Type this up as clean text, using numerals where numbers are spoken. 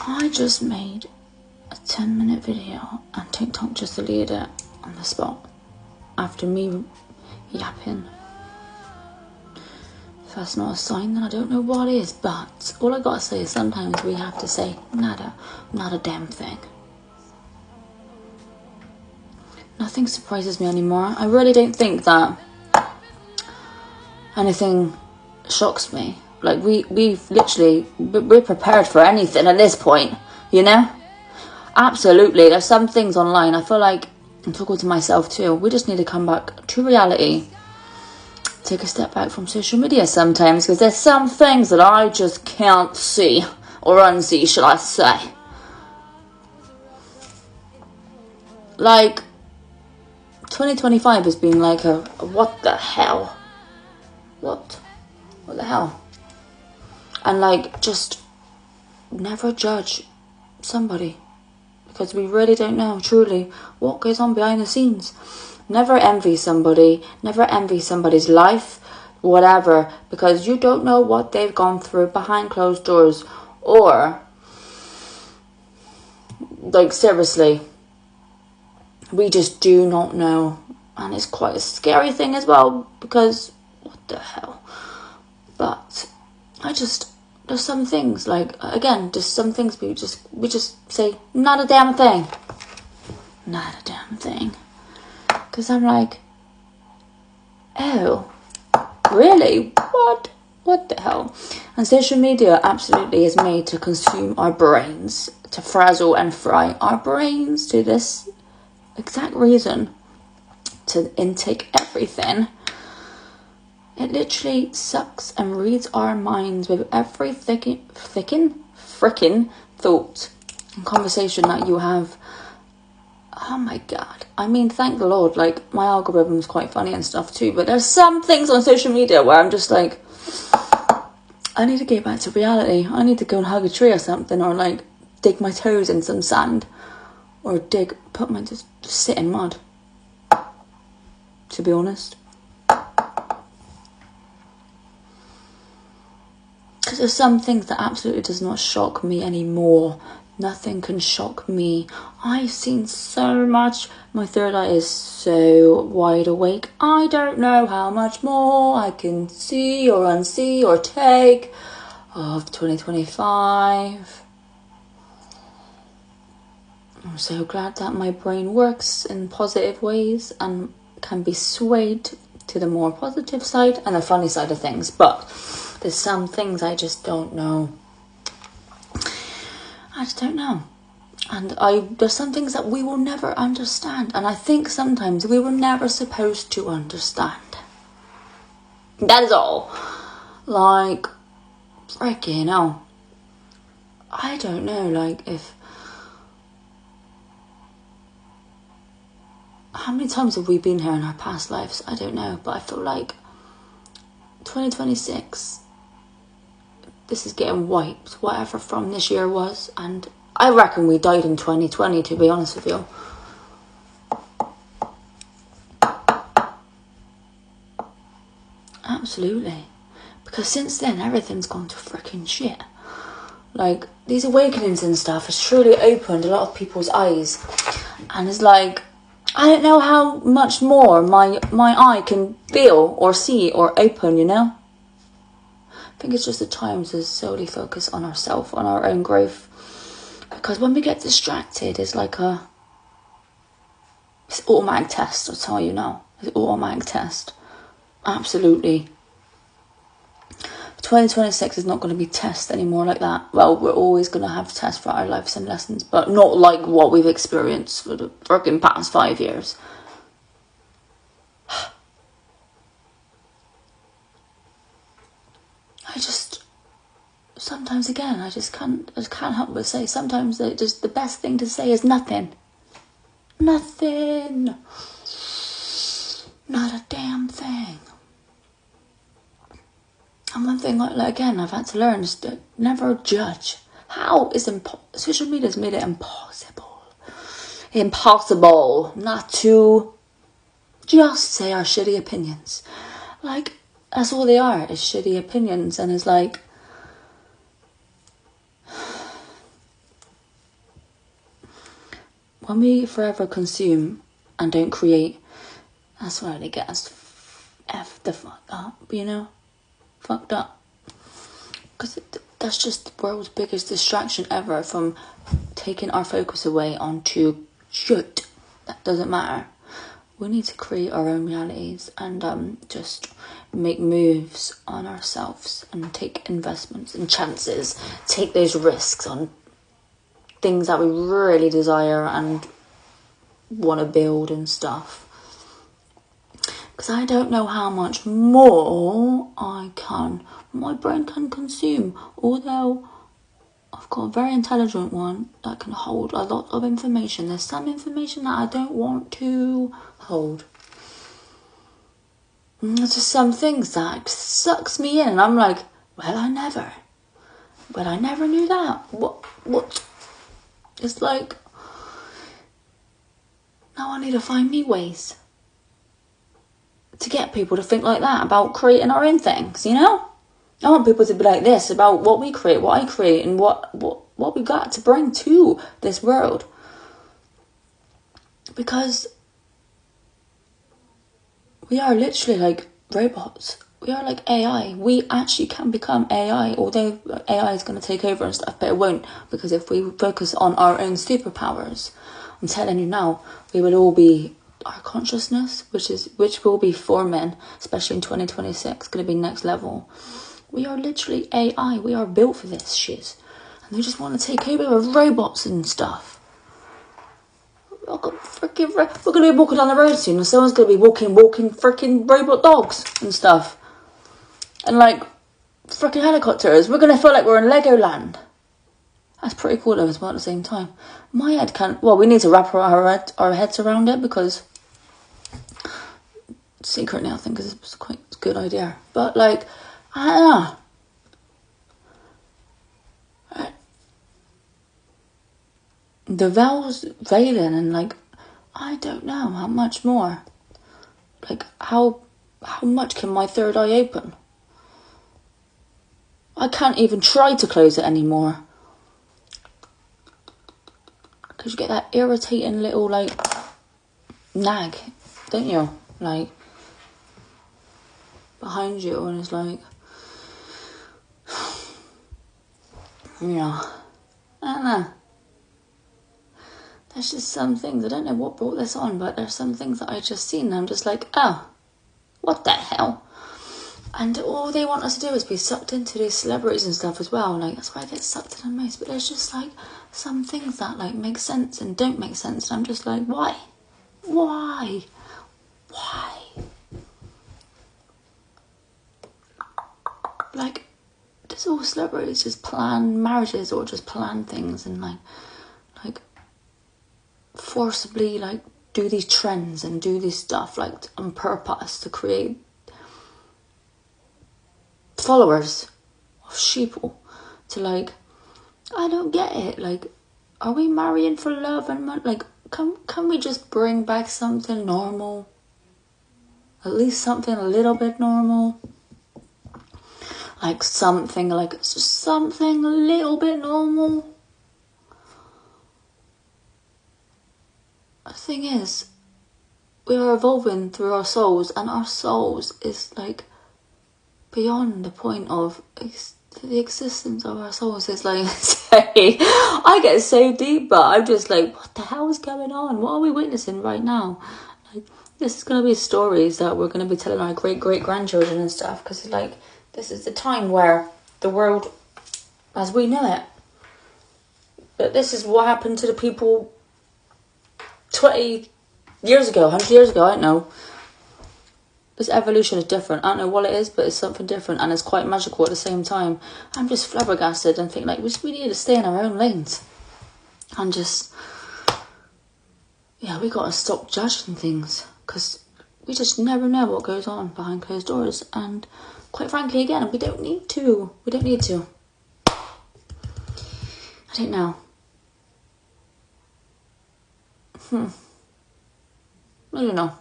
I just made a 10-minute video and TikTok just deleted it on the spot after me yapping. If that's not a sign, then I don't know what is, but all I gotta say is sometimes we have to say nada, not a damn thing. Nothing surprises me anymore. I really don't think that anything shocks me. Like, we're prepared for anything at this point, you know? Absolutely. There's some things online, I feel like, I'm talking to myself too, we just need to come back to reality. Take a step back from social media sometimes, because there's some things that I just can't see, or unsee, shall I say. Like, 2025 has been like a what the hell? What the hell? And like, just never judge somebody, because we really don't know truly what goes on behind the scenes. Never envy somebody, never envy somebody's life, whatever, because you don't know what they've gone through behind closed doors. Or, like, seriously, we just do not know. And it's quite a scary thing as well, because what the hell? But there's some things, like, again, just some things we just say, not a damn thing. Not a damn thing. Because I'm like, oh, really? What the hell? And social media absolutely is made to consume our brains, to frazzle and fry our brains to this exact reason, to intake everything. It literally sucks and reads our minds with every frickin' thought and conversation that you have. Oh my god. I mean, thank the Lord, like, my algorithm's quite funny and stuff too, but there's some things on social media where I'm just like, I need to get back to reality. I need to go and hug a tree or something, or like dig my toes in some sand, or just sit in mud, to be honest. Because there's some things that absolutely does not shock me anymore. Nothing can shock me. I've seen so much. My third eye is so wide awake. I don't know how much more I can see or unsee or take of 2025. I'm so glad that my brain works in positive ways and can be swayed to the more positive side and the funny side of things. But there's some things I just don't know. I just don't know. And there's some things that we will never understand. And I think sometimes we were never supposed to understand. That is all. Like, freaking hell. I don't know, like, how many times have we been here in our past lives? I don't know. But I feel like 2026, this is getting wiped, whatever from this year was. And I reckon we died in 2020, to be honest with you. Absolutely. Because since then, everything's gone to freaking shit. Like, these awakenings and stuff has truly opened a lot of people's eyes. And it's like, I don't know how much more my eye can feel or see or open, you know? I think it's just the time to solely focus on ourselves, on our own growth. Because when we get distracted, it's like it's automatic test, I'll tell you now. It's automatic test. Absolutely. 2026 is not going to be test anymore like that. Well, we're always going to have tests for our lives and lessons, but not like what we've experienced for the freaking past 5 years. Sometimes again, I can't help but say, sometimes the best thing to say is nothing. Nothing. Not a damn thing. And one thing, like again, I've had to learn is to never judge. Social media's made it impossible not to just say our shitty opinions. Like, that's all they are, is shitty opinions. And it's like, when we forever consume and don't create, that's why they get us F the fuck up, you know? Fucked up. Because that's just the world's biggest distraction ever, from taking our focus away onto shit that doesn't matter. We need to create our own realities and just make moves on ourselves and take investments and chances, take those risks on things that we really desire and want to build and stuff. Because I don't know how much more my brain can consume, although I've got a very intelligent one that can hold a lot of information. There's some information that I don't want to hold. And there's just some things that sucks me in, and I'm like, I never knew that. What? It's like, now I need to find me ways to get people to think like that about creating our own things, you know? I want people to be like this about what we create, what I create, and what we got to bring to this world. Because we are literally like robots. We are like AI. We actually can become AI, although AI is going to take over and stuff, but it won't, because if we focus on our own superpowers, I'm telling you now, we will all be our consciousness, which will be for men, especially in 2026, going to be next level. We are literally AI. We are built for this shit. And they just want to take over with robots and stuff. We're going to be walking down the road soon, and someone's going to be walking freaking robot dogs and stuff. And like freaking helicopters. We're going to feel like we're in Legoland. That's pretty cool though as well at the same time. My head can't... Well, we need to wrap our heads around it, because secretly I think it's quite a good idea. But like, I don't know. The veil's veiling, and like, I don't know how much more. Like, how much can my third eye open? I can't even try to close it anymore. Because you get that irritating little, like, nag, don't you? Like, behind you, and it's like, yeah, I don't know. There's just some things, I don't know what brought this on, but there's some things that I just seen, and I'm just like, oh, what the hell? And all they want us to do is be sucked into these celebrities and stuff as well. Like, that's why I get sucked in the most. But there's just like some things that like make sense and don't make sense. And I'm just like, why? Like, does all celebrities just plan marriages or just plan things and like forcibly like do these trends and do this stuff like on purpose to create followers of sheeple? To like, I don't get it. Like, are we marrying for love and money? Like, can we just bring back something normal? At least something a little bit normal. Like something a little bit normal. The thing is, we are evolving through our souls, and our souls is like beyond the point of the existence of our souls. Is like, I get so deep, but I'm just like, what the hell is going on? What are we witnessing right now? Like, this is going to be stories that we're going to be telling our great-great-grandchildren and stuff, because like, this is the time where the world as we know it, but this is what happened to the people 20 years ago, 100 years ago, I don't know. This evolution is different. I don't know what it is, but it's something different, and it's quite magical at the same time. I'm just flabbergasted and think like, we need to stay in our own lanes. And just, we got to stop judging things, because we just never know what goes on behind closed doors. And quite frankly, again, we don't need to. I don't know. I don't know.